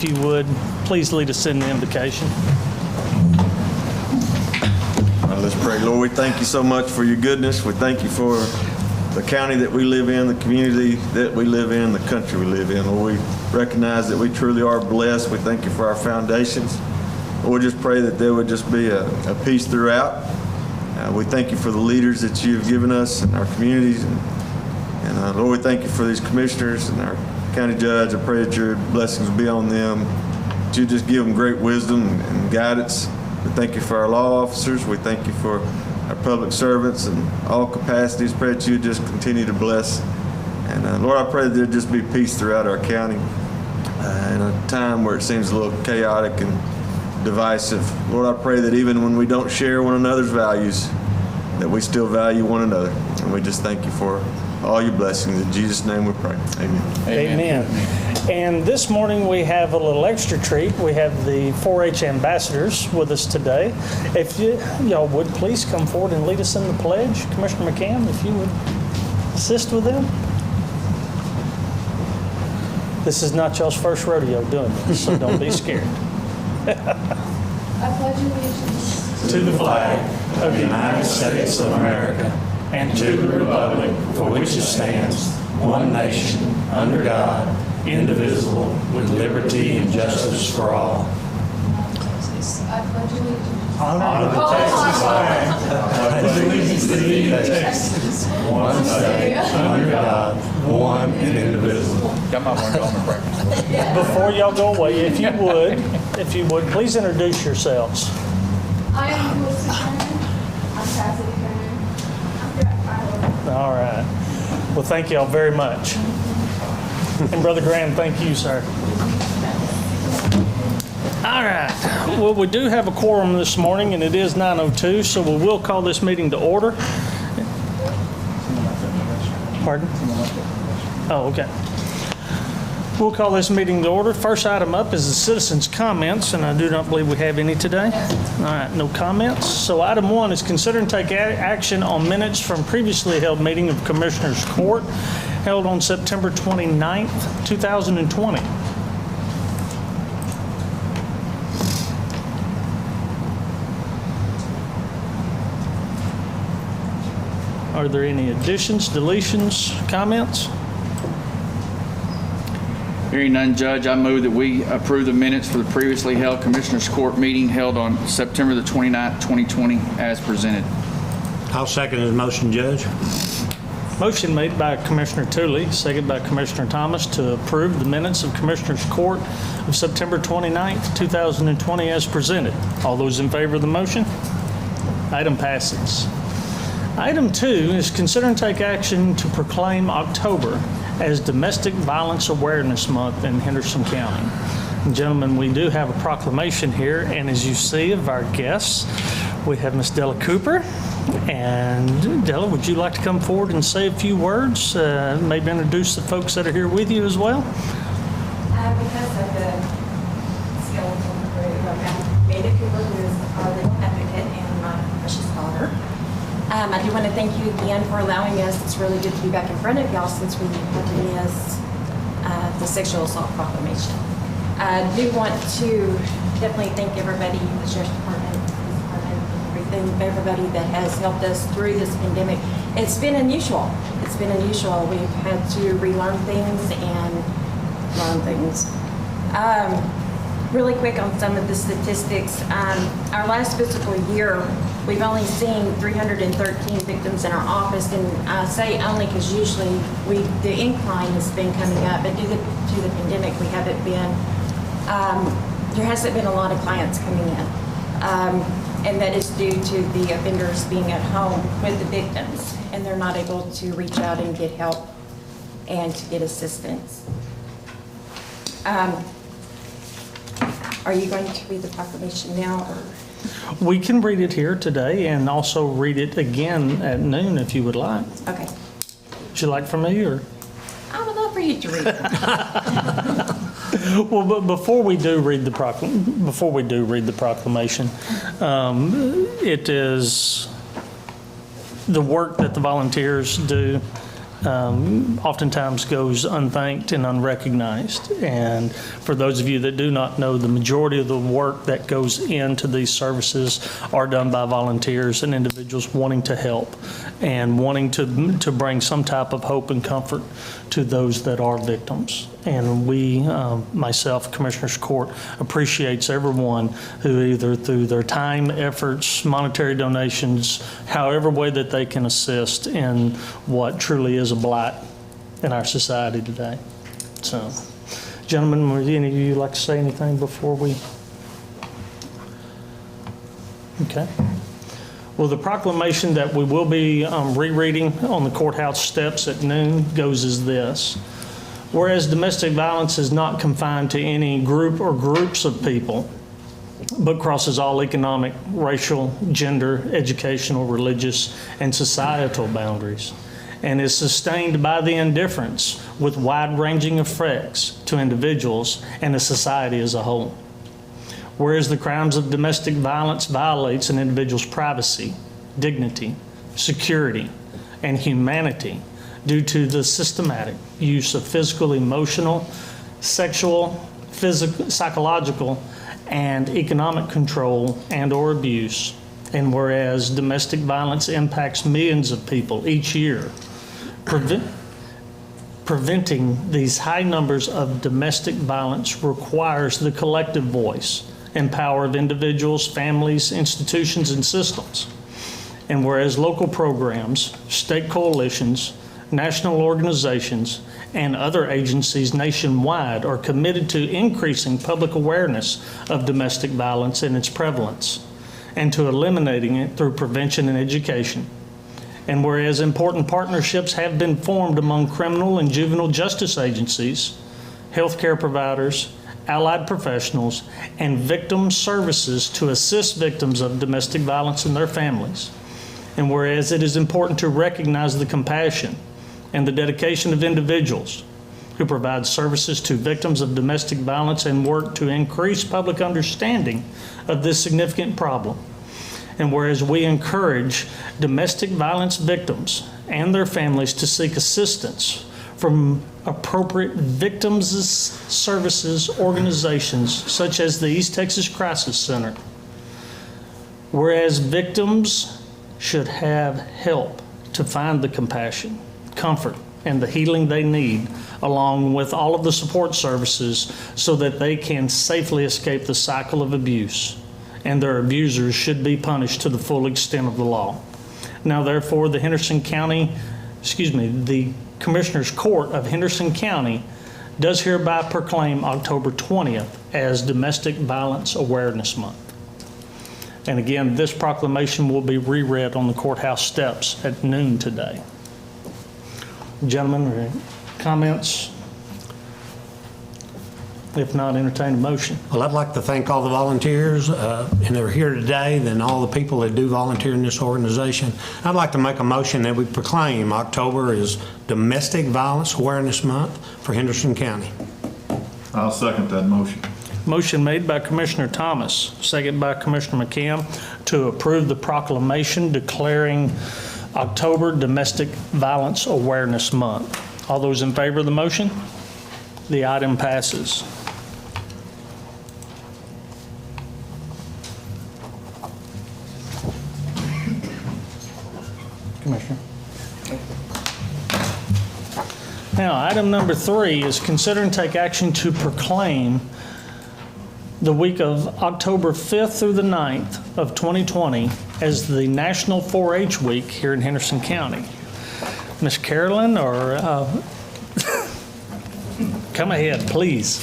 If you would, please lead us in the invocation. Let's pray. Lord, we thank you so much for your goodness. We thank you for the county that we live in, the community that we live in, the country we live in. Lord, we recognize that we truly are blessed. We thank you for our foundations. Lord, just pray that there would just be a peace throughout. We thank you for the leaders that you've given us in our communities. And Lord, we thank you for these commissioners and our county judge. I pray that your blessings will be on them, that you just give them great wisdom and guidance. We thank you for our law officers. We thank you for our public servants and all capacities. Pray that you just continue to bless. And Lord, I pray that there'll just be peace throughout our county in a time where it seems a little chaotic and divisive. Lord, I pray that even when we don't share one another's values, that we still value one another. And we just thank you for all your blessings. In Jesus' name we pray. Amen. Amen. And this morning we have a little extra treat. We have the 4-H ambassadors with us today. If y'all would please come forward and lead us in the pledge. Commissioner McCann, if you would assist with them. This is not y'all's first rodeo doing this, so don't be scared. I pledge allegiance to the flag of the United States of America and to the republic for which it stands, one nation, under God, indivisible, with liberty and justice for all. I pledge allegiance. Honor the Texas flag. I pledge allegiance to thee, Texas, one state, under God, one and indivisible. Got my one going to breakfast. Before y'all go away, if you would, please introduce yourselves. I am Cassie Turner. I'm Cassie Turner. I'm Jack Tyler. All right. Well, thank y'all very much. And Brother Graham, thank you, sir. All right. Well, we do have a quorum this morning, and it is 9:02, so we will call this meeting to order. Pardon? Oh, okay. We'll call this meeting to order. First item up is the citizens' comments, and I do not believe we have any today. All right, no comments. So item 1 is consider and take action on minutes from previously held meeting of Commissioners Court held on September 29th, 2020. Are there any additions, deletions, comments? Hearing none, Judge, I move that we approve the minutes for the previously held Commissioners Court meeting held on September the 29th, 2020, as presented. I'll second his motion, Judge. Motion made by Commissioner Tooley, second by Commissioner Thomas to approve the minutes of Commissioners Court of September 29th, 2020 as presented. All those in favor of the motion? Item passes. Item 2 is consider and take action to proclaim October as Domestic Violence Awareness Month in Henderson County. And gentlemen, we do have a proclamation here, and as you see of our guests, we have Miss Della Cooper. And Della, would you like to come forward and say a few words? Maybe introduce the folks that are here with you as well? Because of the skeleton program, Ada Cooper, who is our legal advocate, and my precious daughter. I do want to thank you again for allowing us. It's really good to be back in front of y'all since we had to miss the sexual assault proclamation. I do want to definitely thank everybody, the Sheriff's Department, Police Department, everything, everybody that has helped us through this pandemic. It's been unusual. It's been unusual. We've had to relearn things and learn things. Really quick on some of the statistics. Our last fiscal year, we've only seen 313 victims in our office, and I say only because usually the incline has been coming up, but due to the pandemic, we haven't been, there hasn't been a lot of clients coming in. And that is due to the offenders being at home with the victims, and they're not able to reach out and get help and to get assistance. Are you going to read the proclamation now? Or? We can read it here today and also read it again at noon if you would like. Okay. Would you like for me or? I would love for you to read it. Well, but before we do read the proclamation, it is the work that the volunteers do oftentimes goes unthanked and unrecognized. And for those of you that do not know, the majority of the work that goes into these services are done by volunteers and individuals wanting to help and wanting to bring some type of hope and comfort to those that are victims. And we, myself, Commissioners Court, appreciates everyone who either through their time, efforts, monetary donations, however way that they can assist in what truly is a blight in our society today. So, gentlemen, would any of you like to say anything before we? Okay. Well, the proclamation that we will be rereading on the courthouse steps at noon goes as this. Whereas domestic violence is not confined to any group or groups of people, but crosses all economic, racial, gender, educational, religious, and societal boundaries, and is sustained by the indifference with wide-ranging effects to individuals and the society as a whole. Whereas the crimes of domestic violence violates an individual's privacy, dignity, security, and humanity due to the systematic use of physical, emotional, sexual, psychological, and economic control and or abuse. And whereas domestic violence impacts millions of people each year, preventing these high numbers of domestic violence requires the collective voice and power of individuals, families, institutions, and systems. And whereas local programs, state coalitions, national organizations, and other agencies nationwide are committed to increasing public awareness of domestic violence and its prevalence, and to eliminating it through prevention and education. And whereas important partnerships have been formed among criminal and juvenile justice agencies, healthcare providers, allied professionals, and victim services to assist victims of domestic violence and their families. And whereas it is important to recognize the compassion and the dedication of individuals who provide services to victims of domestic violence and work to increase public understanding of this significant problem. And whereas we encourage domestic violence victims and their families to seek assistance from appropriate victims services organizations such as the East Texas Crisis Center. Whereas victims should have help to find the compassion, comfort, and the healing they need, along with all of the support services so that they can safely escape the cycle of abuse, and their abusers should be punished to the full extent of the law. Now, therefore, the Commissioners Court of Henderson County does hereby proclaim October 20th as Domestic Violence Awareness Month. And again, this proclamation will be reread on the courthouse steps at noon today. Gentlemen, comments? If not, entertain a motion. Well, I'd like to thank all the volunteers, and they're here today, then all the people that do volunteer in this organization. I'd like to make a motion that we proclaim October as Domestic Violence Awareness Month for Henderson County. I'll second that motion. Motion made by Commissioner Thomas, second by Commissioner McKim, to approve the proclamation declaring October Domestic Violence Awareness Month. All those in favor of the motion? The item passes. Commissioner. Now, item number 3 is consider and take action to proclaim the week of October 5th through the 9th of 2020 as the National 4-H Week here in Henderson County. Ms. Carolyn, or come ahead, please.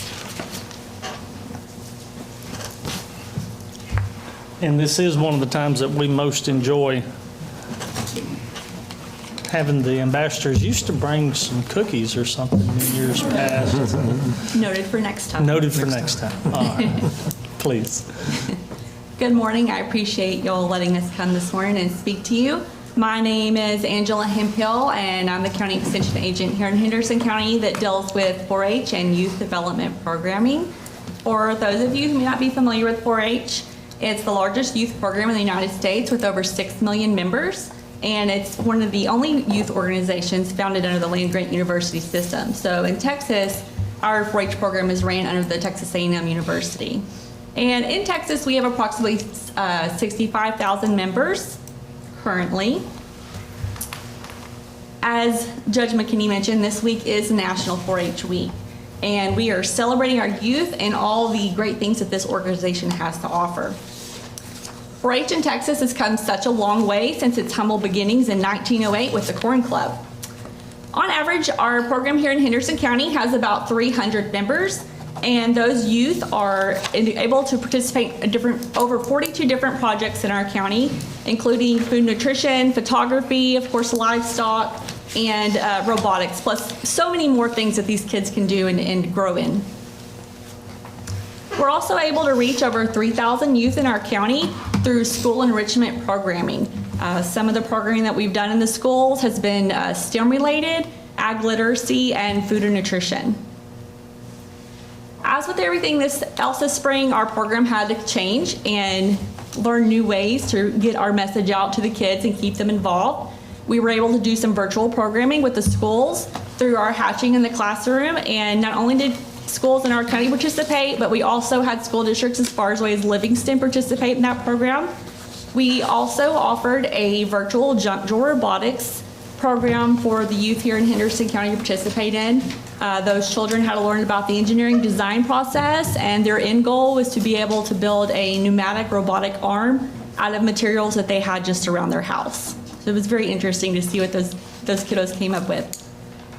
And this is one of the times that we most enjoy having the ambassadors. Used to bring some cookies or something in years past. Noted for next time. Noted for next time. All right. Please. Good morning. I appreciate y'all letting us come this morning and speak to you. My name is Angela Hemphill, and I'm the County Extension Agent here in Henderson County that deals with 4-H and youth development programming. For those of you who may not be familiar with 4-H, it's the largest youth program in the United States with over 6 million members. and it's one of the only youth organizations founded under the land-grant university system. So in Texas, our 4-H program is ran under the Texas A&M University. And in Texas, we have approximately 65,000 members currently. As Judge McKinney mentioned, this week is National 4-H Week, and we are celebrating our youth and all the great things that this organization has to offer. 4-H in Texas has come such a long way since its humble beginnings in 1908 with the Corn Club. On average, our program here in Henderson County has about 300 members, and those youth are able to participate in over 42 different projects in our county, including food nutrition, photography, of course, livestock, and robotics, plus so many more things that these kids can do and grow in. We're also able to reach over 3,000 youth in our county through school enrichment programming. Some of the programming that we've done in the schools has been STEM-related, ag literacy, and food and nutrition. As with everything else this spring, our program had to change and learn new ways to get our message out to the kids and keep them involved. We were able to do some virtual programming with the schools through our Hatching in the Classroom, and not only did schools in our county participate, but we also had school districts as far away as Livingston participate in that program. We also offered a virtual junk drawer robotics program for the youth here in Henderson County to participate in. Those children had to learn about the engineering design process, and their end goal was to be able to build a pneumatic robotic arm out of materials that they had just around their house. So it was very interesting to see what those kiddos came up with.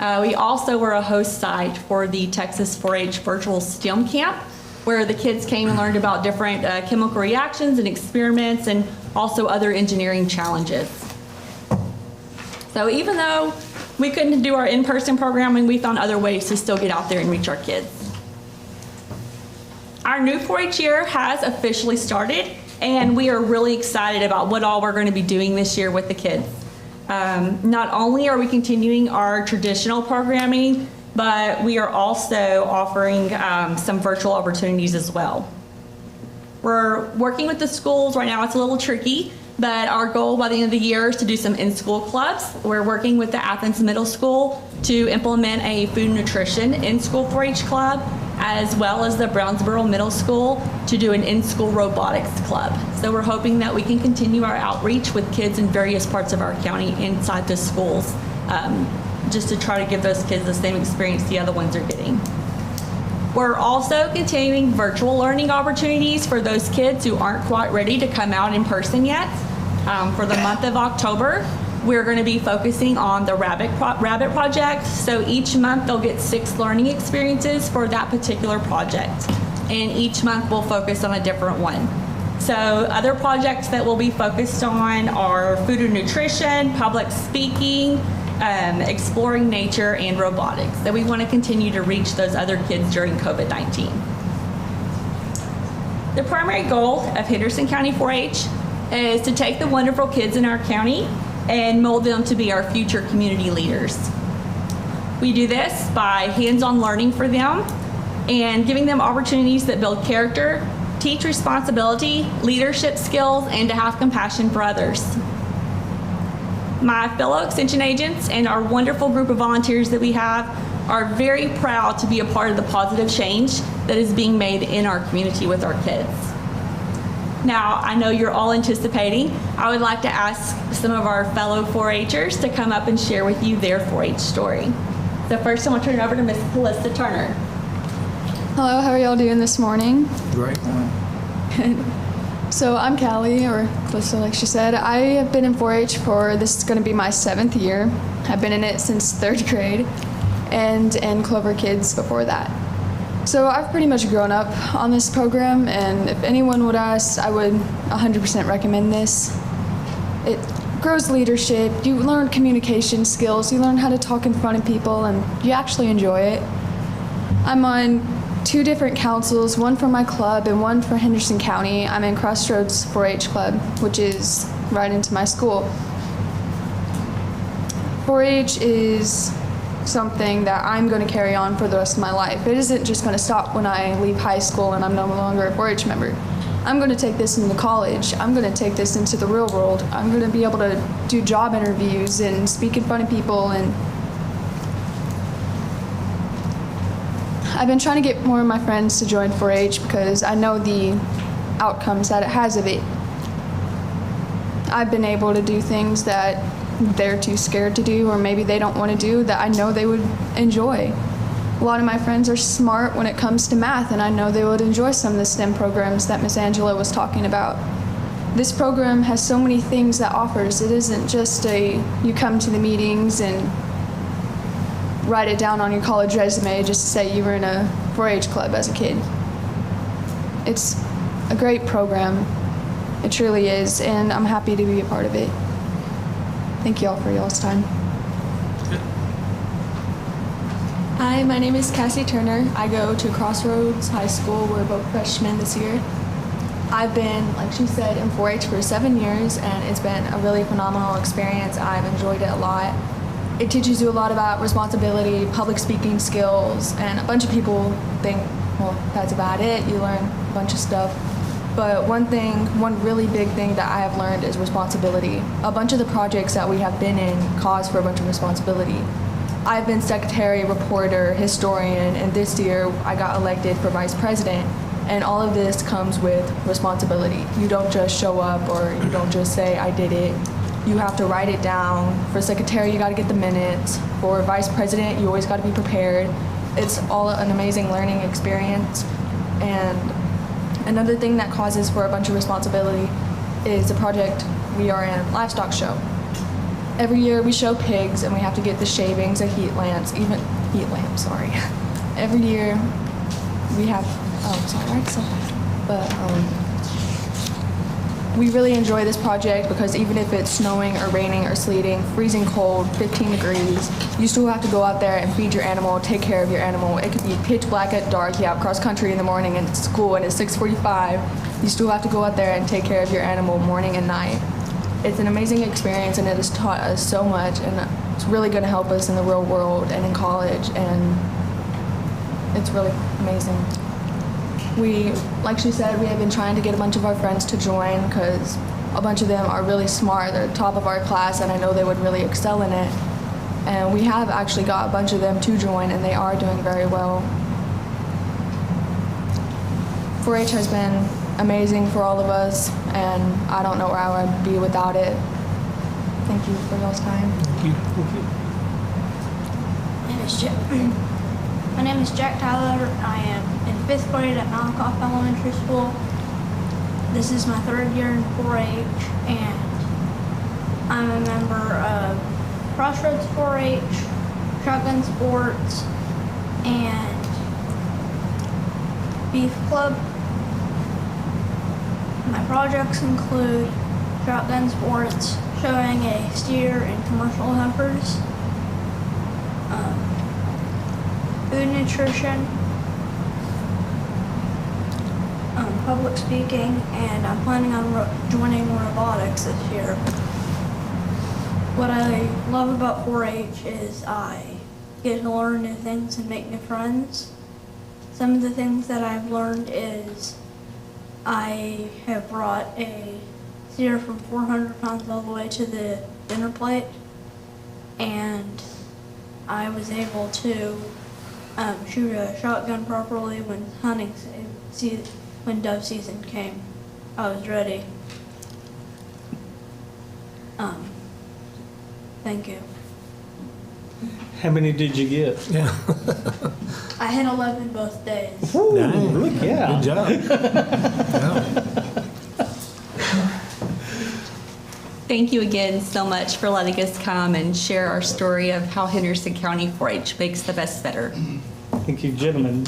We also were a host site for the Texas 4-H Virtual STEM Camp, where the kids came and learned about different chemical reactions and experiments, and also other engineering challenges. So even though we couldn't do our in-person programming, we found other ways to still get out there and reach our kids. Our new 4-H year has officially started, and we are really excited about what all we're going to be doing this year with the kids. Not only are we continuing our traditional programming, but we are also offering some virtual opportunities as well. We're working with the schools right now. It's a little tricky, but our goal by the end of the year is to do some in-school clubs. We're working with the Athens Middle School to implement a food nutrition in-school 4-H club, as well as the Brownsboro Middle School to do an in-school robotics club. So we're hoping that we can continue our outreach with kids in various parts of our county inside the schools, just to try to give those kids the same experience the other ones are getting. We're also continuing virtual learning opportunities for those kids who aren't quite ready to come out in person yet. For the month of October, we're going to be focusing on the Rabbit Project. So each month they'll get 6 learning experiences for that particular project. And each month we'll focus on a different one. So other projects that we'll be focused on are food and nutrition, public speaking, exploring nature, and robotics. So we want to continue to reach those other kids during COVID-19. The primary goal of Henderson County 4-H is to take the wonderful kids in our county and mold them to be our future community leaders. We do this by hands-on learning for them and giving them opportunities that build character, teach responsibility, leadership skills, and to have compassion for others. My fellow extension agents and our wonderful group of volunteers that we have are very proud to be a part of the positive change that is being made in our community with our kids. Now, I know you're all anticipating. I would like to ask some of our fellow 4-Hers to come up and share with you their 4-H story. So first, I'm going to turn it over to Miss Calista Turner. Hello, how are y'all doing this morning? Great. So I'm Callie, or Calista like she said. I have been in 4-H for, this is going to be my 7th year. I've been in it since 3rd grade and in Clover Kids before that. So I've pretty much grown up on this program, and if anyone would ask, I would 100% recommend this. It grows leadership, you learn communication skills, you learn how to talk in front of people, and you actually enjoy it. I'm on 2 different councils, one for my club and one for Henderson County. I'm in Crossroads 4-H Club, which is right into my school. 4-H is something that I'm going to carry on for the rest of my life. It isn't just going to stop when I leave high school and I'm no longer a 4-H member. I'm going to take this into college. I'm going to take this into the real world. I'm going to be able to do job interviews and speak in front of people. And I've been trying to get more of my friends to join 4-H because I know the outcomes that it has of it. I've been able to do things that they're too scared to do, or maybe they don't want to do, that I know they would enjoy. A lot of my friends are smart when it comes to math, and I know they would enjoy some of the STEM programs that Miss Angela was talking about. This program has so many things that offers. It isn't just you come to the meetings and write it down on your college resume just to say you were in a 4-H club as a kid. It's a great program. It truly is, and I'm happy to be a part of it. Thank you all for y'all's time. Hi, my name is Cassie Turner. I go to Crossroads High School. We're both freshmen this year. I've been, like she said, in 4-H for 7 years, and it's been a really phenomenal experience. I've enjoyed it a lot. It teaches you a lot about responsibility, public speaking skills, and a bunch of people think, well, that's about it. You learn a bunch of stuff. But one really big thing that I have learned is responsibility. A bunch of the projects that we have been in cause for a bunch of responsibility. I've been secretary, reporter, historian, and this year I got elected for vice president. And all of this comes with responsibility. You don't just show up, or you don't just say, I did it. You have to write it down. For secretary, you gotta get the minutes. For vice president, you always gotta be prepared. It's all an amazing learning experience. And another thing that causes for a bunch of responsibility is the project we are in, livestock show. Every year we show pigs, and we have to get the shavings and heat lamps, Every year we have, we really enjoy this project because even if it's snowing or raining or sleeting, freezing cold, 15 degrees, you still have to go out there and feed your animal, take care of your animal. It could be pitch black at dark, you have cross country in the morning and it's school and it's 6:45. You still have to go out there and take care of your animal morning and night. It's an amazing experience, and it has taught us so much, and it's really going to help us in the real world and in college, and it's really amazing. Like she said, we have been trying to get a bunch of our friends to join because a bunch of them are really smart. They're top of our class, and I know they would really excel in it. And we have actually got a bunch of them to join, and they are doing very well. 4-H has been amazing for all of us, and I don't know where I would be without it. Thank you for y'all's time. Thank you. My name is Jack Tyler. I am in 5th grade at Malakoff Elementary School. This is my 3rd year in 4-H, and I'm a member of Crossroads 4-H, Shotgun Sports, and Beef Club. My projects include Shotgun Sports, showing a steer and commercial heifers, food nutrition, public speaking, and I'm planning on joining robotics this year. What I love about 4-H is I get to learn new things and make new friends. Some of the things that I've learned is I have brought a steer from 400 pounds all the way to the dinner plate, and I was able to shoot a shotgun properly when when dove season came. I was ready. Thank you. How many did you get? I hit 11 both days. Ooh, look, yeah. Good job. Thank you again so much for letting us come and share our story of how Henderson County 4-H makes the best better. Thank you, gentlemen.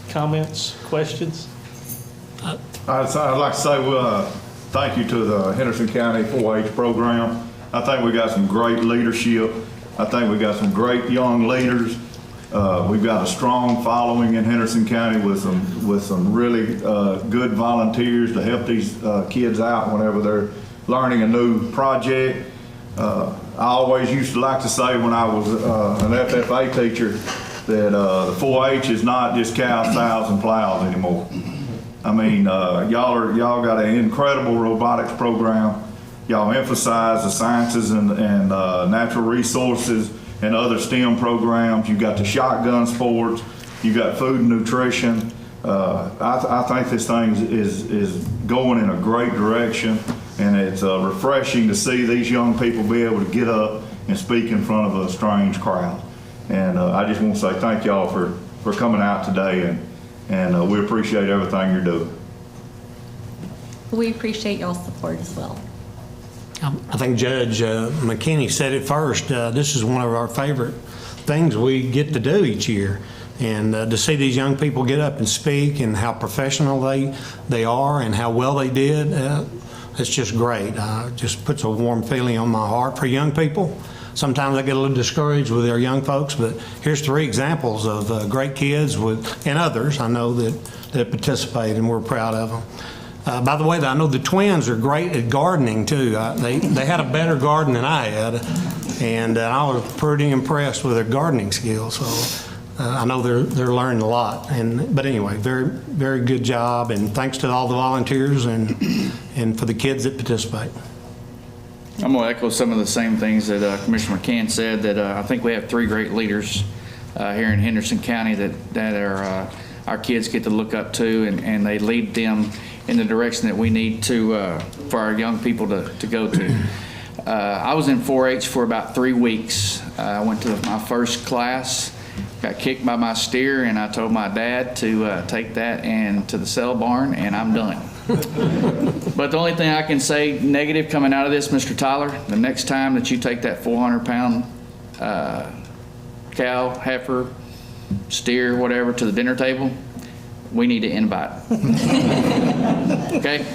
Comments, questions? I'd like to say thank you to the Henderson County 4-H program. I think we got some great leadership. I think we got some great young leaders. We've got a strong following in Henderson County with some really good volunteers to help these kids out whenever they're learning a new project. I always used to like to say when I was an FFA teacher that the 4-H is not just cows, sows, and plows anymore. I mean, y'all got an incredible robotics program. Y'all emphasize the sciences and natural resources and other STEM programs. You got the shotgun sports. You got food and nutrition. I think this thing is going in a great direction, and it's refreshing to see these young people be able to get up and speak in front of a strange crowd. And I just want to say thank y'all for coming out today, and we appreciate everything you're doing. We appreciate y'all's support as well. I think Judge McKinney said it first. This is one of our favorite things we get to do each year. And to see these young people get up and speak and how professional they are and how well they did, it's just great. Just puts a warm feeling on my heart for young people. Sometimes I get a little discouraged with our young folks, but here's 3 examples of great kids and others I know that participate, and we're proud of them. By the way, I know the twins are great at gardening too. They had a better garden than I had, and I was pretty impressed with their gardening skills. So I know they're learning a lot. But anyway, very, very good job, and thanks to all the volunteers and for the kids that participate. I'm going to echo some of the same things that Commissioner McCann said, that I think we have 3 great leaders here in Henderson County that are our kids get to look up to, and they lead them in the direction that we need to for our young people to go to. I was in 4-H for about 3 weeks. I went to my first class, got kicked by my steer, and I told my dad to take that and to the cell barn, and I'm done. But the only thing I can say negative coming out of this, Mr. Tyler, the next time that you take that 400-pound cow, heifer, steer, whatever, to the dinner table, we need to invite. Okay?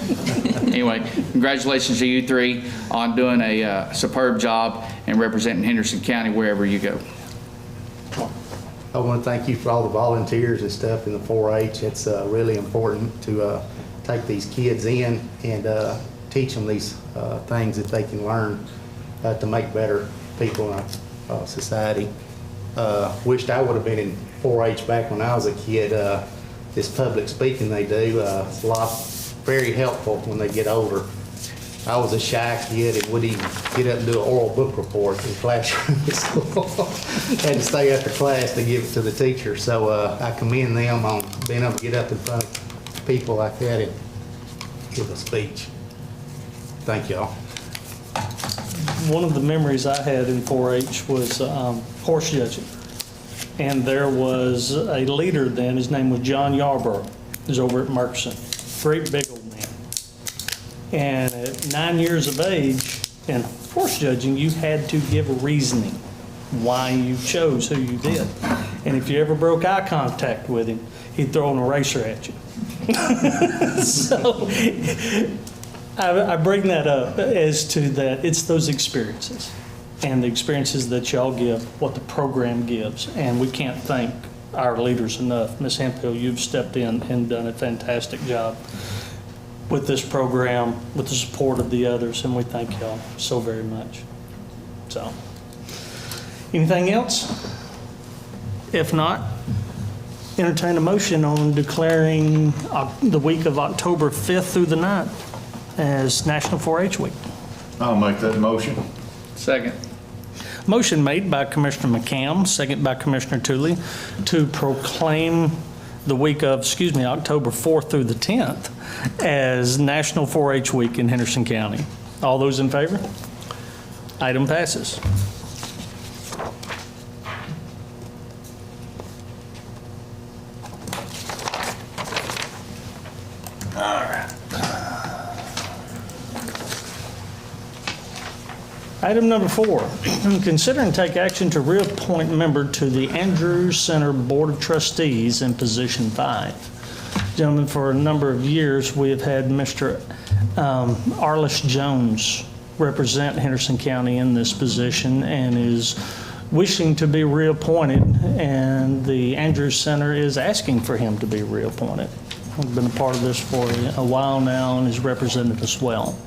Anyway, congratulations to you 3 on doing a superb job and representing Henderson County wherever you go. I want to thank you for all the volunteers and stuff in the 4-H. It's really important to take these kids in and teach them these things that they can learn to make better people in our society. Wished I would have been in 4-H back when I was a kid. This public speaking they do, it's a lot, very helpful when they get older. I was a shy kid and wouldn't even get up and do an oral book report in classroom at school. Had to stay after class to give it to the teacher. So I commend them on being able to get up in front of people like that and give a speech. Thank y'all. One of the memories I had in 4-H was horse judging. And there was a leader then, his name was John Yarborough. He was over at Murchison. Great big old man. And at 9 years of age, in horse judging, you had to give reasoning why you chose who you did. And if you ever broke eye contact with him, he'd throw an eraser at you. So I bring that up as to that it's those experiences and the experiences that y'all give, what the program gives. And we can't thank our leaders enough. Ms. Hemphill, you've stepped in and done a fantastic job with this program, with the support of the others, and we thank y'all so very much. So, anything else? If not, entertain a motion on declaring the week of October 5th through the 9th as National 4-H Week. I'll make that motion. Second. Motion made by Commissioner McCam, second by Commissioner Tooley, to proclaim the week of, October 4th through the 10th as National 4-H Week in Henderson County. All those in favor? Item passes. Item number 4, consider and take action to reappoint member to the Andrews Center Board of Trustees in position 5. Gentlemen, for a number of years, we have had Mr. Arliss Jones represent Henderson County in this position and is wishing to be reappointed, and the Andrews Center is asking for him to be reappointed. I've been a part of this for a while now and has represented us well.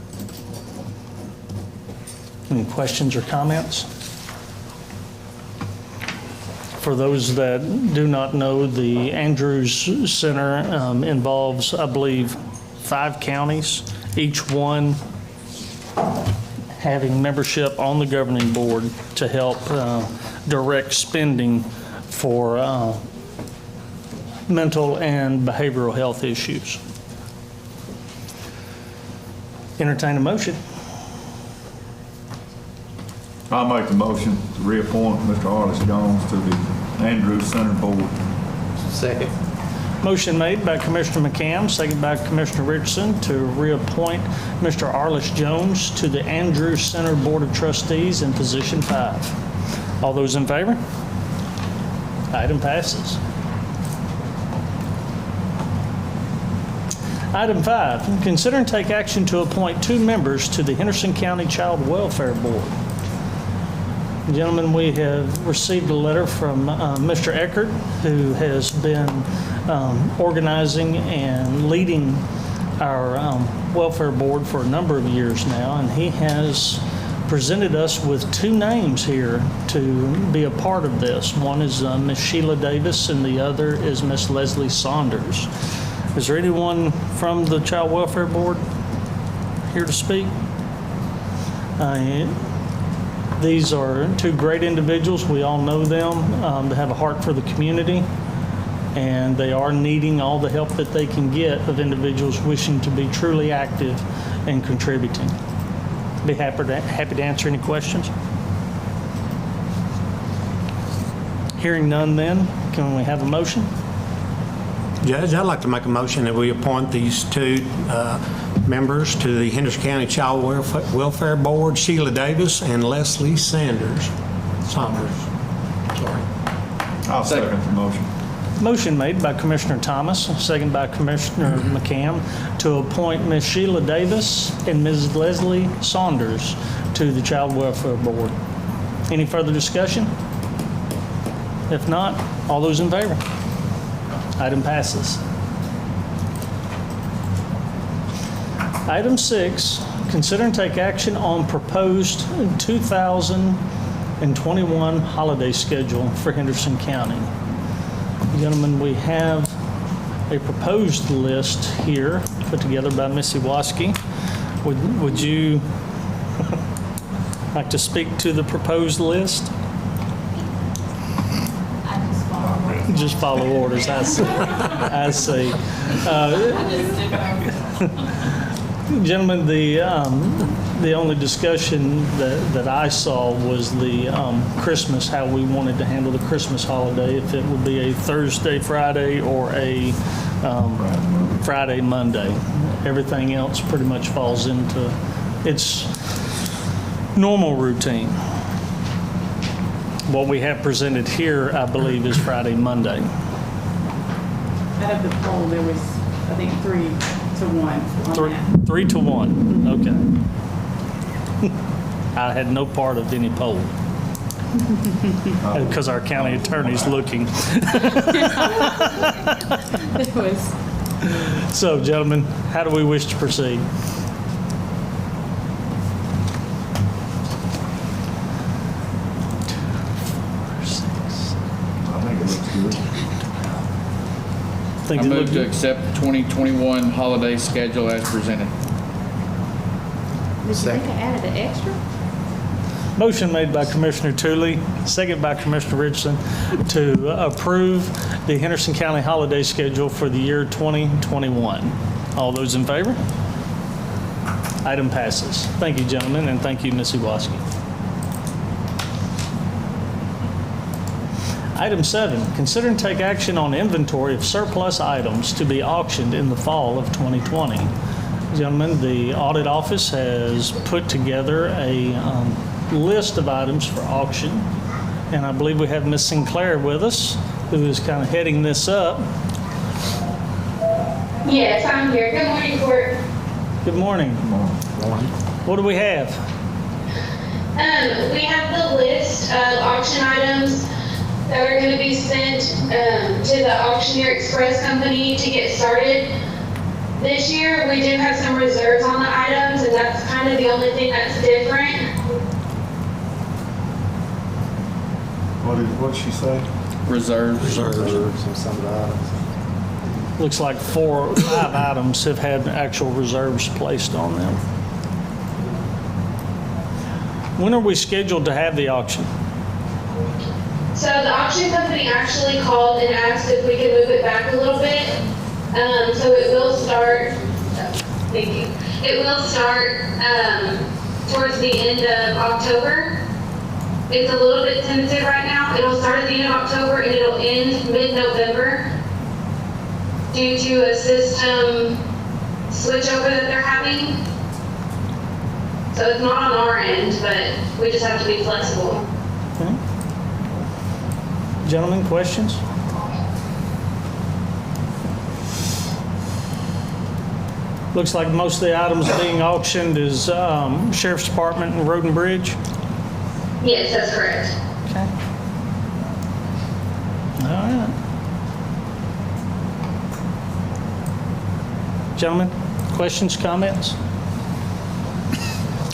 Any questions or comments? For those that do not know, the Andrews Center involves, I believe, 5 counties, each one having membership on the governing board to help direct spending for mental and behavioral health issues. Entertain a motion. I'll make the motion to reappoint Mr. Arliss Jones to the Andrews Center Board. Second. Motion made by Commissioner McCam, second by Commissioner Richardson to reappoint Mr. Arliss Jones to the Andrews Center Board of Trustees in position 5. All those in favor? Item passes. Item 5, consider and take action to appoint 2 members to the Henderson County Child Welfare Board. Gentlemen, we have received a letter from Mr. Eckert, who has been organizing and leading our welfare board for a number of years now, and he has presented us with 2 names here to be a part of this. One is Miss Sheila Davis, and the other is Miss Leslie Saunders. Is there anyone from the Child Welfare Board here to speak? These are 2 great individuals. We all know them. They have a heart for the community, and they are needing all the help that they can get of individuals wishing to be truly active and contributing. Be happy to answer any questions. Hearing none then, can we have a motion? Judge, I'd like to make a motion that we appoint these 2 members to the Henderson County Child Welfare Board, Sheila Davis and Leslie Saunders. Sorry. I'll second the motion. Motion made by Commissioner Thomas, second by Commissioner McCam, to appoint Ms. Sheila Davis and Ms. Leslie Saunders to the Child Welfare Board. Any further discussion? If not, all those in favor? Item passes. Item 6, consider and take action on proposed 2021 holiday schedule for Henderson County. Gentlemen, we have a proposed list here put together by Missy Waskey. Would you like to speak to the proposed list? Just follow orders, I see. Gentlemen, the only discussion that I saw was the Christmas, how we wanted to handle the Christmas holiday, if it would be a Thursday, Friday, or a Friday, Monday. Everything else pretty much falls into its normal routine. What we have presented here, I believe, is Friday, Monday. Out of the poll, there was, I think, 3 to 1 on that. 3 to 1, okay. I had no part of any poll. Because our county attorney's looking. It was. So, gentlemen, how do we wish to proceed? I move to accept the 2021 holiday schedule as presented. Did you think I added an extra? Motion made by Commissioner Tooley, second by Commissioner Richardson, to approve the Henderson County holiday schedule for the year 2021. All those in favor? Item passes. Thank you, gentlemen, and thank you, Ms. Iwaski. Item 7, consider and take action on inventory of surplus items to be auctioned in the fall of 2020. Gentlemen, the audit office has put together a list of items for auction, and I believe we have Ms. Sinclair with us, who is kind of heading this up. Yes, I'm here. Good morning, Court. Good morning. What do we have? We have the list of auction items that are going to be sent to the Auctioneer Express Company to get started. This year, we do have some reserves on the items, and that's kind of the only thing that's different. What did she say? Reserves. Reserves and some of the items. Looks like 4 or 5 items have had actual reserves placed on them. When are we scheduled to have the auction? So the auction company actually called and asked if we could move it back a little bit. So it will start, thank you. It will start towards the end of October. It's a little bit tentative right now. It'll start at the end of October and it'll end mid-November due to a system switchover that they're having. So it's not on our end, but we just have to be flexible. Okay. Gentlemen, questions? Looks like most of the items being auctioned is Sheriff's Department and Road and Bridge. Yes, that's correct. Okay. All right. Gentlemen, questions, comments?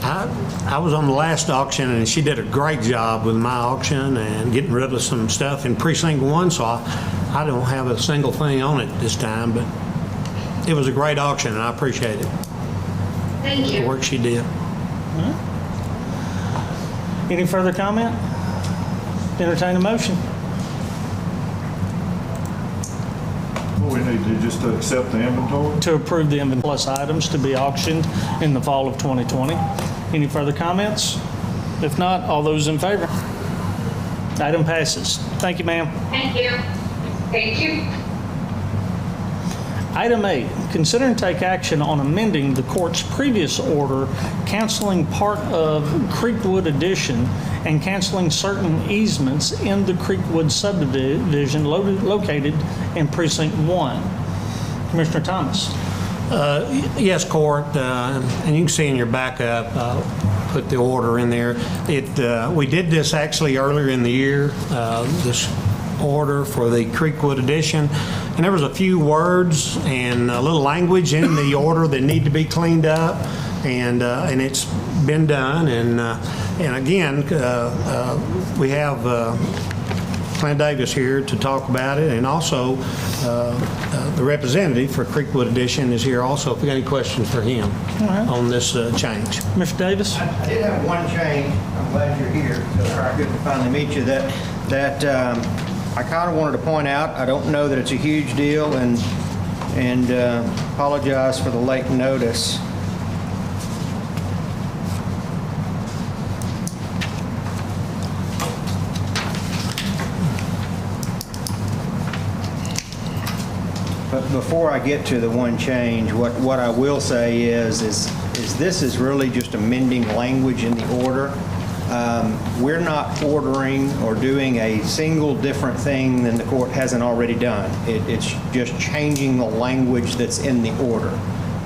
I was on the last auction, and she did a great job with my auction and getting rid of some stuff in Precinct 1, so I don't have a single thing on it this time, but it was a great auction, and I appreciate it, Thank the you. work she did. Any further comment? Entertain a motion. We need to just accept the inventory. To approve the inventory plus items to be auctioned in the fall of 2020. Any further comments? If not, all those in favor? Item passes. Thank you, ma'am. Thank you. Thank you. Item 8, consider and take action on amending the court's previous order canceling part of Creekwood Addition and canceling certain easements in the Creekwood subdivision located in Precinct 1. Commissioner Thomas. Yes, Court, and you can see in your backup, put the order in there. We did this actually earlier in the year, this order for the Creekwood Addition, and there was a few words and a little language in the order that need to be cleaned up, and it's been done. And again, we have Clint Davis here to talk about it, and also the representative for Creekwood Addition is here also, if you got any questions for him on this change. Mr. Davis? I did have one change. I'm glad you're here. So good to finally meet you. That I kind of wanted to point out. I don't know that it's a huge deal, and apologize for the late notice. But before I get to the one change, what I will say is this is really just amending language in the order. We're not ordering or doing a single different thing than the court hasn't already done. It's just changing the language that's in the order.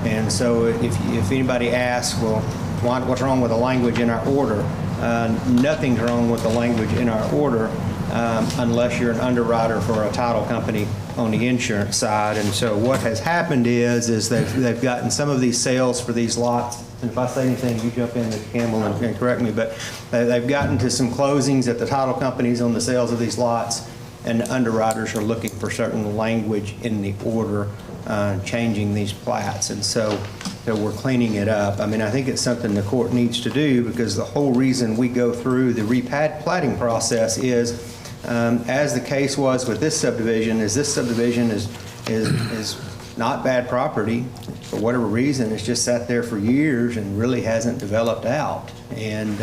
And so if anybody asks, well, what's wrong with the language in our order? Nothing's wrong with the language in our order unless you're an underwriter for a title company on the insurance side. And so what has happened is they've gotten some of these sales for these lots. And if I say anything, you jump in, Mr. Campbell, and correct me, but they've gotten to some closings at the title companies on the sales of these lots, and the underwriters are looking for certain language in the order, changing these plats. And so we're cleaning it up. I mean, I think it's something the court needs to do, because the whole reason we go through the replatting process is, as the case was with this subdivision, is not bad property. For whatever reason, it's just sat there for years and really hasn't developed out. And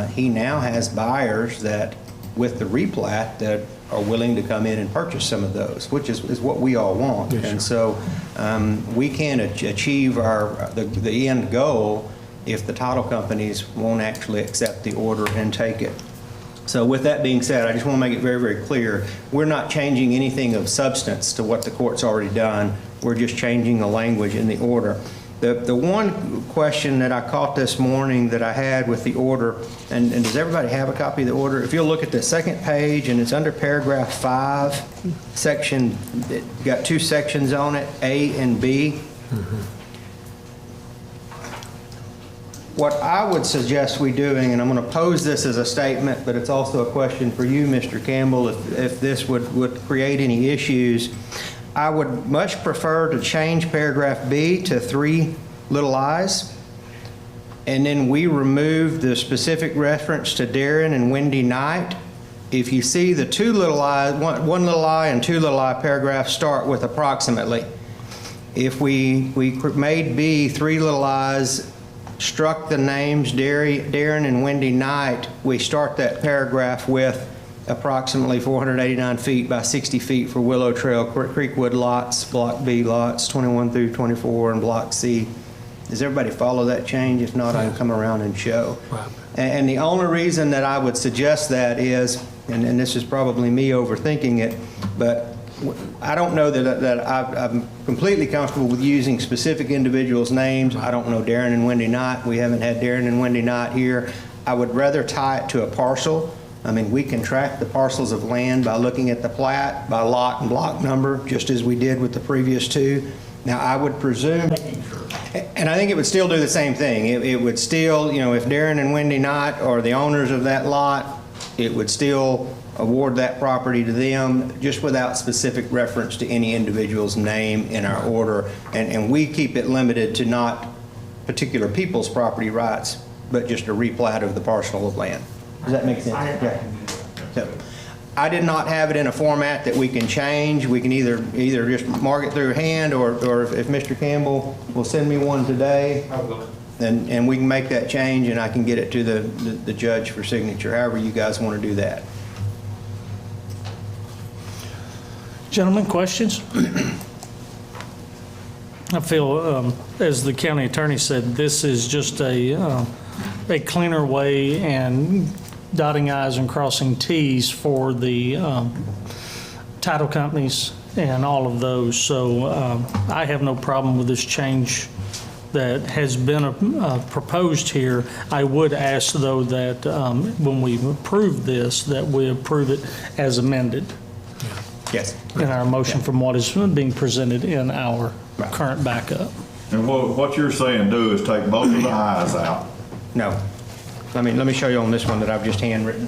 he now has buyers that, with the replat, that are willing to come in and purchase some of those, which is what we all want. Yes, and so we can't achieve the end goal if the title companies won't actually accept the order and take it. So with that being said, I just want to make it very, very clear, we're not changing anything of substance to what the court's already done. We're just changing the language in the order. The one question that I caught this morning that I had with the order, and does everybody have a copy of the order? If you'll look at the second page, and it's under paragraph 5, section, it got 2 sections on it, A and B. What I would suggest we doing, and I'm going to pose this as a statement, but it's also a question for you, Mr. Campbell, if this would create any issues. I would much prefer to change paragraph B to 3 little i's, and then we remove the specific reference to Darren and Wendy Knight. If you see the 2 little I, one little I and 2 little I paragraphs start with approximately. If we made B 3 little i's, struck the names Darren and Wendy Knight, we start that paragraph with approximately 489 feet by 60 feet for Willow Trail Creekwood lots, Block B lots 21 through 24, and Block C. Does everybody follow that change? If not, I can come around and show. Right. And the only reason that I would suggest that is, and this is probably me overthinking it, but I don't know that I'm completely comfortable with using specific individuals' names. I don't know Darren and Wendy Knight. We haven't had Darren and Wendy Knight here. I would rather tie it to a parcel. I mean, we can track the parcels of land by looking at the plat, by lot and block number, just as we did with the previous 2. Now, I would presume, and I think it would still do the same thing. It would still, you know, if Darren and Wendy Knight are the owners of that lot, it would still award that property to them, just without specific reference to any individual's name in our order. And we keep it limited to not particular people's property rights, but just a replat of the parcel of land. Does that make sense? Yeah. So, I did not have it in a format that we can change. We can either just mark it through hand, or if Mr. Campbell will send me one today, and we can make that change, and I can get it to the judge for signature, however you guys want to do that. Gentlemen, questions? I feel, as the county attorney said, this is just a cleaner way and dotting i's and crossing t's for the title companies and all of those. So I have no problem with this change that has been proposed here. I would ask, though, that when we approve this, that we approve it as amended. Yes. In our motion from what is being presented in our current backup. And what you're saying do is take both of the i's out. No. Let me show you on this one that I've just handwritten.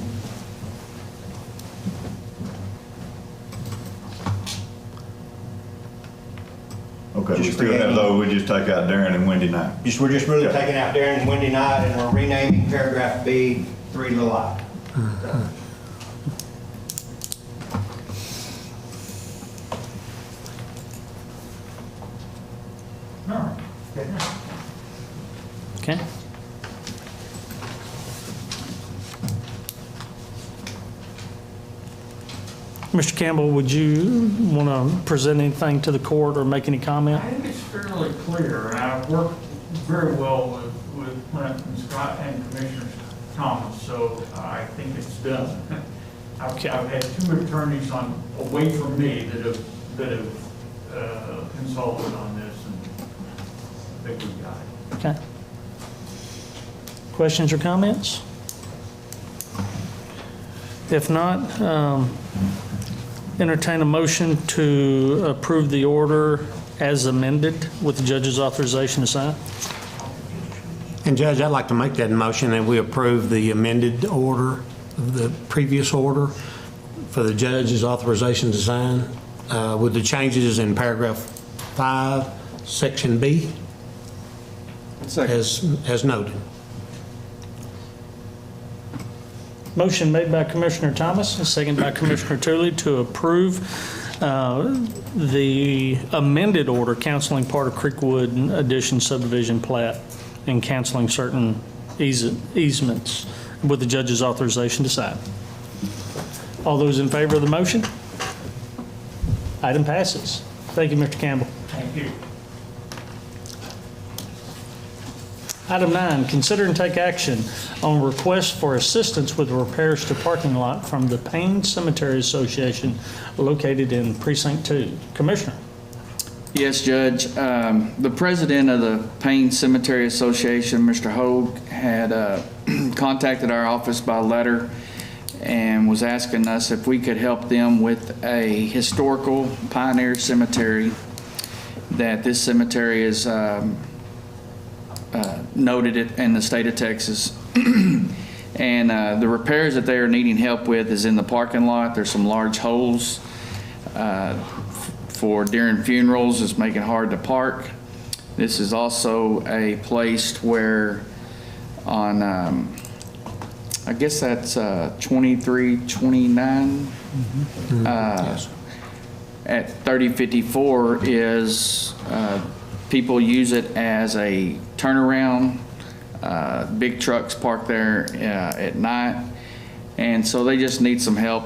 Okay, we still have those, we just take out Darren and Wendy Knight. We're just really taking out Darren and Wendy Knight, and we're renaming paragraph B 3 little I. Okay. Mr. Campbell, would you want to present anything to the court or make any comment? I think it's fairly clear, and I've worked very well with Clint and Scott and Commissioner Thomas, so I think it's done. I've had 2 attorneys away from me that have consulted on this, and I think we've got it. Okay. Questions or comments? If not, entertain a motion to approve the order as amended with the judge's authorization to sign. And Judge, I'd like to make that motion that we approve the amended order of the previous order for the judge's authorization to sign with the changes in paragraph 5, section B, as noted. Motion made by Commissioner Thomas, and seconded by Commissioner Tooley to approve the amended order canceling part of Creekwood Addition subdivision plat and canceling certain easements with the judge's authorization to sign. All those in favor of the motion? Item passes. Thank you, Mr. Campbell. Thank you. Item 9, consider and take action on request for assistance with repairs to parking lot from the Payne Cemetery Association located in Precinct 2. Commissioner. Yes, Judge. The president of the Payne Cemetery Association, Mr. Hogue, had contacted our office by letter and was asking us if we could help them with a historical pioneer cemetery that this cemetery is noted it in the state of Texas. And the repairs that they are needing help with is in the parking lot. There's some large holes for during funerals. It's making it hard to park. This is also a place where on, I guess that's 2329. Yes. At 3054 is, people use it as a turnaround. Big trucks park there at night. And so they just need some help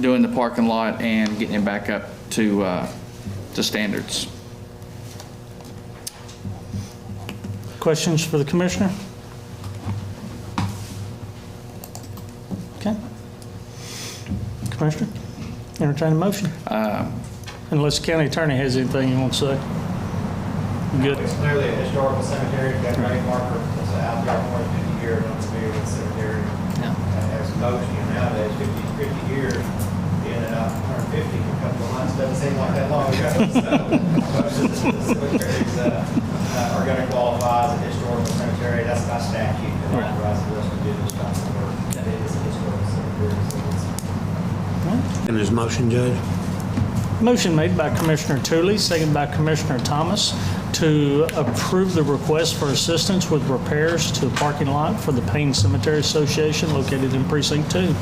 doing the parking lot and getting it back up to standards. Questions for the commissioner? Okay. Commissioner, entertain a motion. Unless the county attorney has anything you want to say. Good. It's clearly a historical cemetery. It's got a great marker that's out there more than 50 years on the familiar with the cemetery. As most, nowadays, 50 years, being about 150 in a couple of months doesn't seem like that long ago. So most of the cemeteries are going to qualify as a historical cemetery. That's by statute that authorizes us to do this type of work. That it is a historical cemetery. And his motion, Judge? Motion made by Commissioner Tooley, second by Commissioner Thomas, to approve the request for assistance with repairs to the parking lot for the Payne Cemetery Association located in Precinct 2.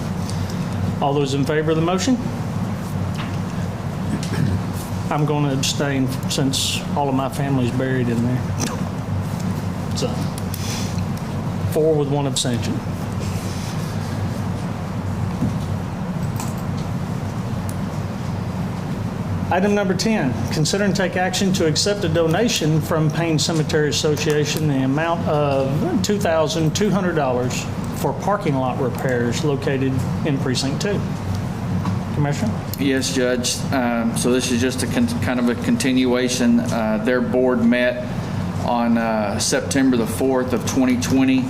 All those in favor of the motion? I'm going to abstain since all of my family's buried in there. So, 4 with 1 abstention. Item number 10, consider and take action to accept a donation from Payne Cemetery Association in the amount of $2,200 for parking lot repairs located in Precinct 2. Commissioner? Yes, Judge. So this is just a kind of a continuation. Their board met on September the 4th of 2020,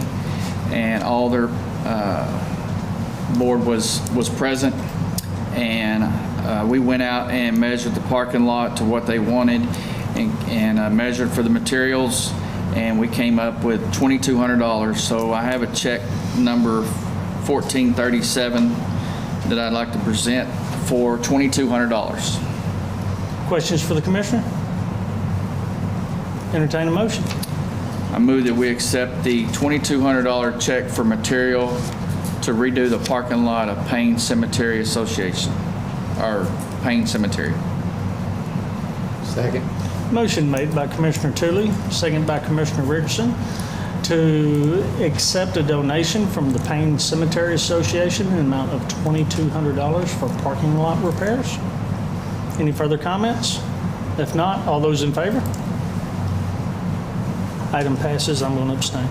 and all their board was present. And we went out and measured the parking lot to what they wanted and measured for the materials, and we came up with $2,200. So I have a check number 1437 that I'd like to present for $2,200. Questions for the commissioner? Entertain a motion. I move that we accept the $2,200 check for material to redo the parking lot of Payne Cemetery Association, or Payne Cemetery. Second. Motion made by Commissioner Tooley, second by Commissioner Richardson, to accept a donation from the Payne Cemetery Association in the amount of $2,200 for parking lot repairs. Any further comments? If not, all those in favor? Item passes. I'm going to abstain.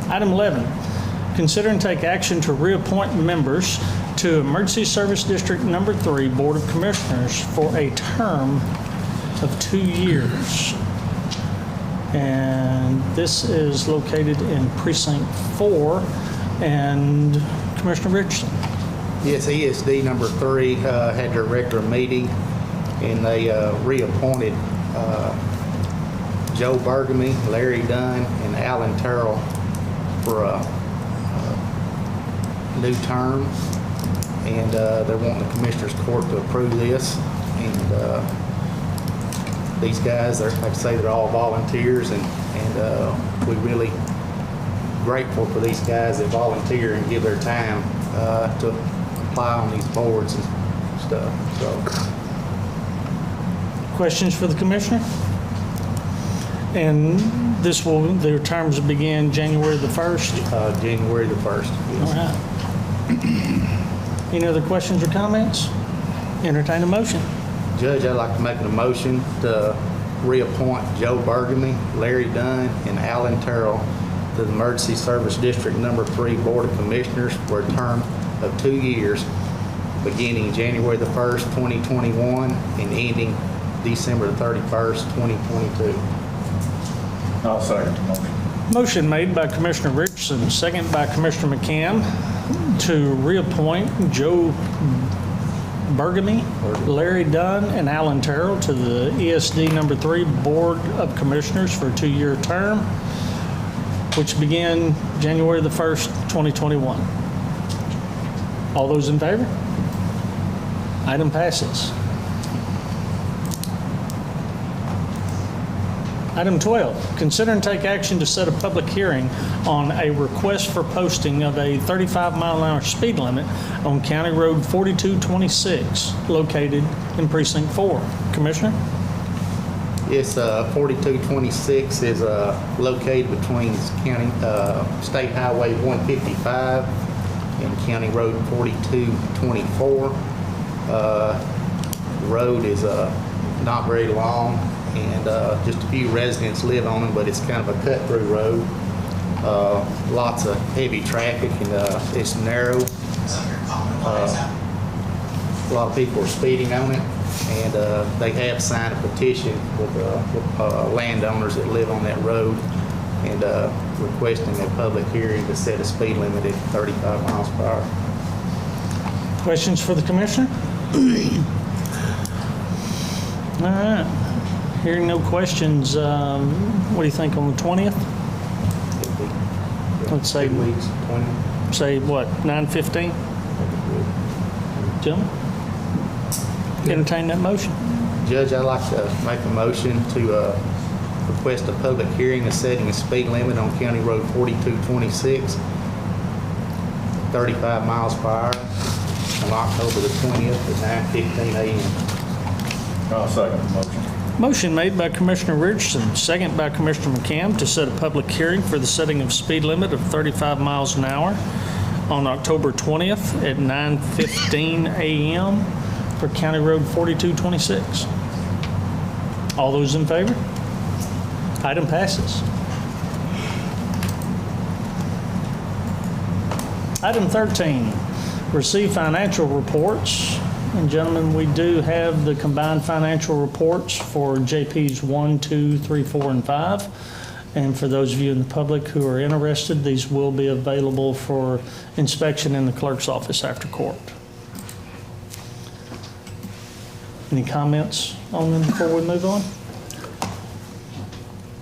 Item 11, consider and take action to reappoint members to Emergency Service District Number 3 Board of Commissioners for a term of 2 years. And this is located in Precinct 4. And Commissioner Richardson. Yes, ESD number 3 had their regular meeting, and they reappointed Joe Bergamy, Larry Dunn, and Alan Terrell for a new term, and they're wanting the Commissioners Court to approve this. And these guys, like I say, they're all volunteers, and we're really grateful for these guys that volunteer and give their time to apply on these boards and stuff. So, questions for the Commissioner? And their terms begin January the 1st? January the 1st, yes. All right. Any other questions or comments? Entertain a motion. Judge, I'd like to make a motion to reappoint Joe Bergamy, Larry Dunn, and Alan Terrell to the Emergency Service District Number 3 Board of Commissioners for a term of 2 years, beginning January the 1st, 2021, and ending December the 31st, 2022. I'll second the motion. Motion made by Commissioner Richardson, second by Commissioner McCann, to reappoint Joe Bergamy, Larry Dunn, and Alan Terrell to the ESD number 3 Board of Commissioners for a 2-year term, which began January the 1st, 2021. All those in favor? Item passes. Item 12, consider and take action to set a public hearing on a request for posting of a 35-mile-an-hour speed limit on County Road 4226, located in Precinct 4. Commissioner? Yes, 4226 is located between State Highway 155 and County Road 4224. The road is not very long, and just a few residents live on it, but it's kind of a cut-through road. Lots of heavy traffic, and it's narrow. A lot of people are speeding on it, and they have signed a petition with landowners that live on that road, and requesting a public hearing to set a speed limit at 35 miles per hour. Questions for the Commissioner? All right. Hearing no questions, what do you think on the 20th? Let's say 2 weeks, 20. Say what, 9:15? Gentlemen? Entertain that motion. Judge, I'd like to make a motion to request a public hearing to setting a speed limit on County Road 4226, 35 miles per hour, on October the 20th at 9:15 a.m. I'll second the motion. Motion made by Commissioner Richardson, second by Commissioner McCam, to set a public hearing for the setting of speed limit of 35 miles an hour on October 20th at 9:15 a.m. for County Road 4226. All those in favor? Item passes. Item 13, receive financial reports. And gentlemen, we do have the combined financial reports for JPs 1, 2, 3, 4, and 5. And for those of you in the public who are interested, these will be available for inspection in the clerk's office after court. Any comments on them before we move on?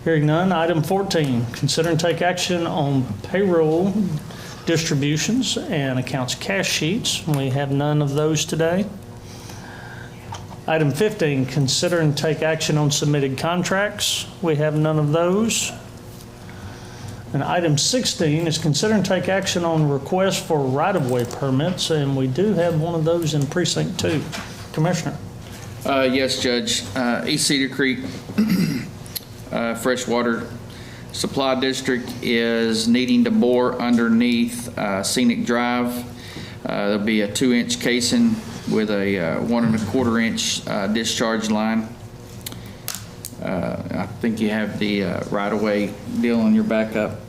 Hearing none, item 14, consider and take action on payroll distributions and accounts cash sheets. We have none of those today. Item 15, consider and take action on submitted contracts. We have none of those. And item 16 is consider and take action on requests for right-of-way permits, and we do have one of those in Precinct 2. Commissioner? Yes, Judge. East Cedar Creek Freshwater Supply District is needing to bore underneath Scenic Drive. There'll be a 2-inch casing with a 1 1/4 inch discharge line. I think you have the right-of-way deal on your backup.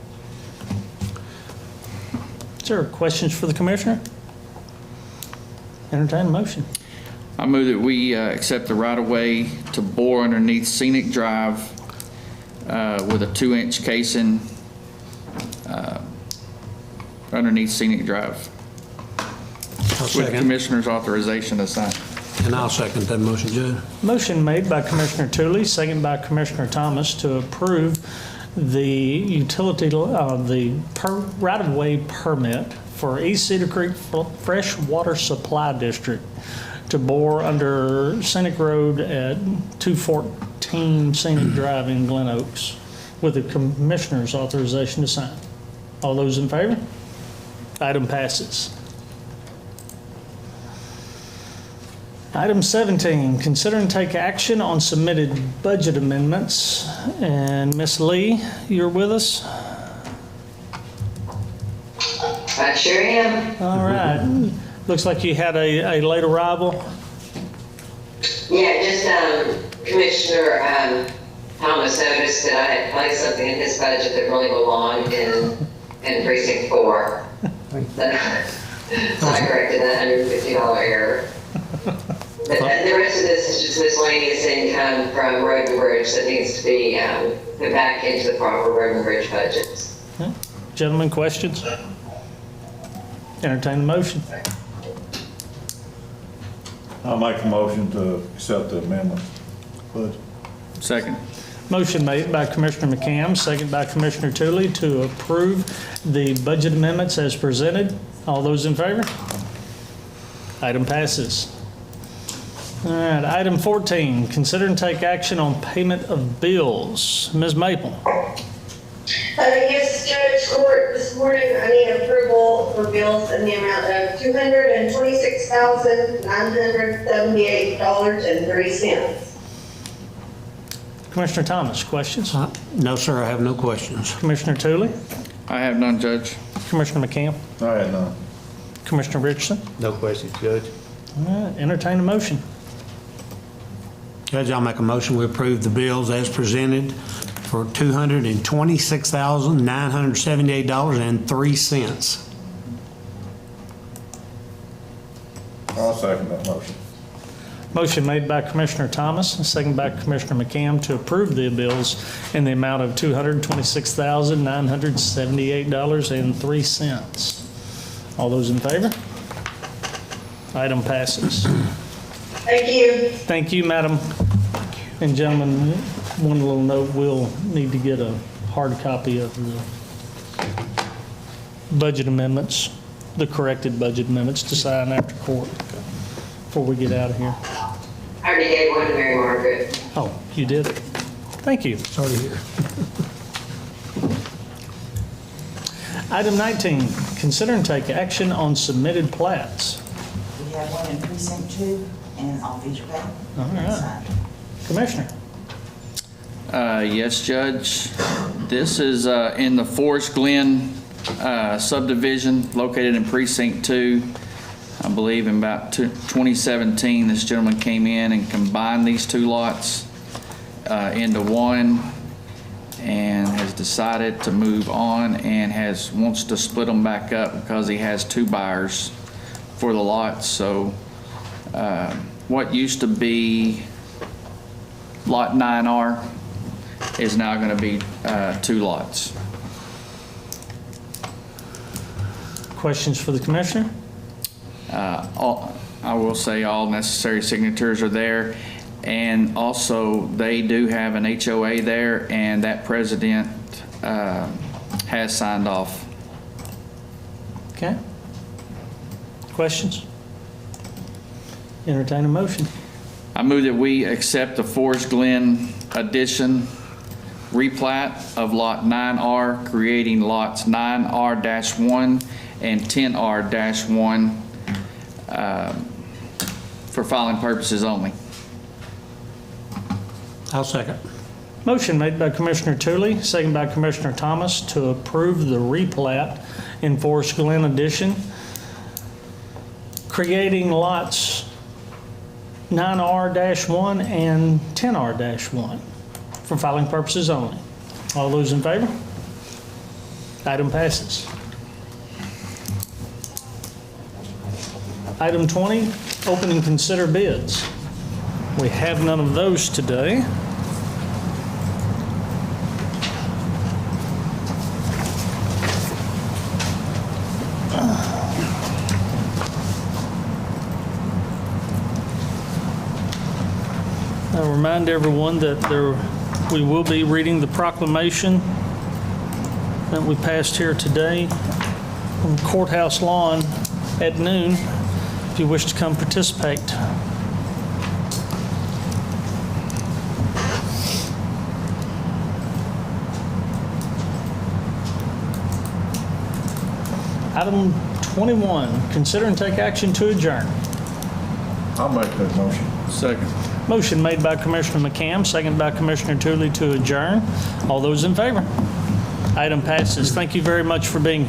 Is there questions for the Commissioner? Entertain a motion. I move that we accept the right-of-way to bore underneath Scenic Drive with a 2-inch casing underneath Scenic Drive. With Commissioner's authorization to sign. And I'll second that motion, Judge. Motion made by Commissioner Tooley, second by Commissioner Thomas to approve the right-of-way permit for East Cedar Creek Freshwater Supply District to bore under Scenic Road at 214 Scenic Drive in Glen Oaks with the Commissioner's authorization to sign. All those in favor? Item passes. Item 17, consider and take action on submitted budget amendments. And Ms. Lee, you're with us? I sure am. All right. Looks like you had a late arrival. Yeah, just Commissioner Thomas noticed that I had placed something in his budget that really belonged in Precinct 4. So I corrected that $150 error. And the rest of this is just miscellaneous income from Road and Bridge that needs to be put back into the proper Road and Bridge budgets. Gentlemen, questions? Entertain the motion. I'll make a motion to accept the amendment. Budget. Second. Motion made by Commissioner McCam, second by Commissioner Tooley to approve the budget amendments as presented. All those in favor? Item passes. All right, item 14, consider and take action on payment of bills. Ms. Maple. Yes, Judge Court, this morning I need approval for bills in the amount of $226,978.03. Commissioner Thomas, questions? No, sir, I have no questions. Commissioner Tooley? I have none, Judge. Commissioner McCam? I had none. Commissioner Richardson? No questions, Judge. All right, entertain a motion. Judge, I'll make a motion, we approve the bills as presented for $226,978.03. I'll second that motion. Motion made by Commissioner Thomas, second by Commissioner McCam to approve the bills in the amount of $226,978.03. All those in favor? Item passes. Thank you. Thank you, madam. And gentlemen, one little note, we'll need to get a hard copy of the budget amendments, the corrected budget amendments to sign after court before we get out of here. I already gave one to Mary Margaret. Oh, you did it. Thank you. Sorry to hear. Item 19, consider and take action on submitted plats. We have one in Precinct 2 and off each pad. All right. Commissioner. Yes, Judge. This is in the Forest Glen subdivision located in Precinct 2. I believe in about 2017, this gentleman came in and combined these two lots into one and has decided to move on and wants to split them back up because he has two buyers for the lots. So what used to be Lot 9R is now going to be two lots. Questions for the commissioner? I will say all necessary signatures are there, and also they do have an HOA there, and that president has signed off. Okay. Questions? Entertain a motion. I move that we accept the Forest Glen addition replat of Lot 9R, creating lots 9R-1 and 10R-1 for filing purposes only. I'll second. Motion made by Commissioner Tooley, second by Commissioner Thomas to approve the replat in Forest Glen addition, creating lots 9R-1 and 10R-1 for filing purposes only. All those in favor? Item passes. Item 20, open and consider bids. We have none of those today. I'll remind everyone that we will be reading the proclamation that we passed here today on the courthouse lawn at noon if you wish to come participate. Item 21, consider and take action to adjourn. I'll make that motion. Second. Motion made by Commissioner McCam, second by Commissioner Tooley to adjourn. All those in favor? Item passes. Thank you very much for being here.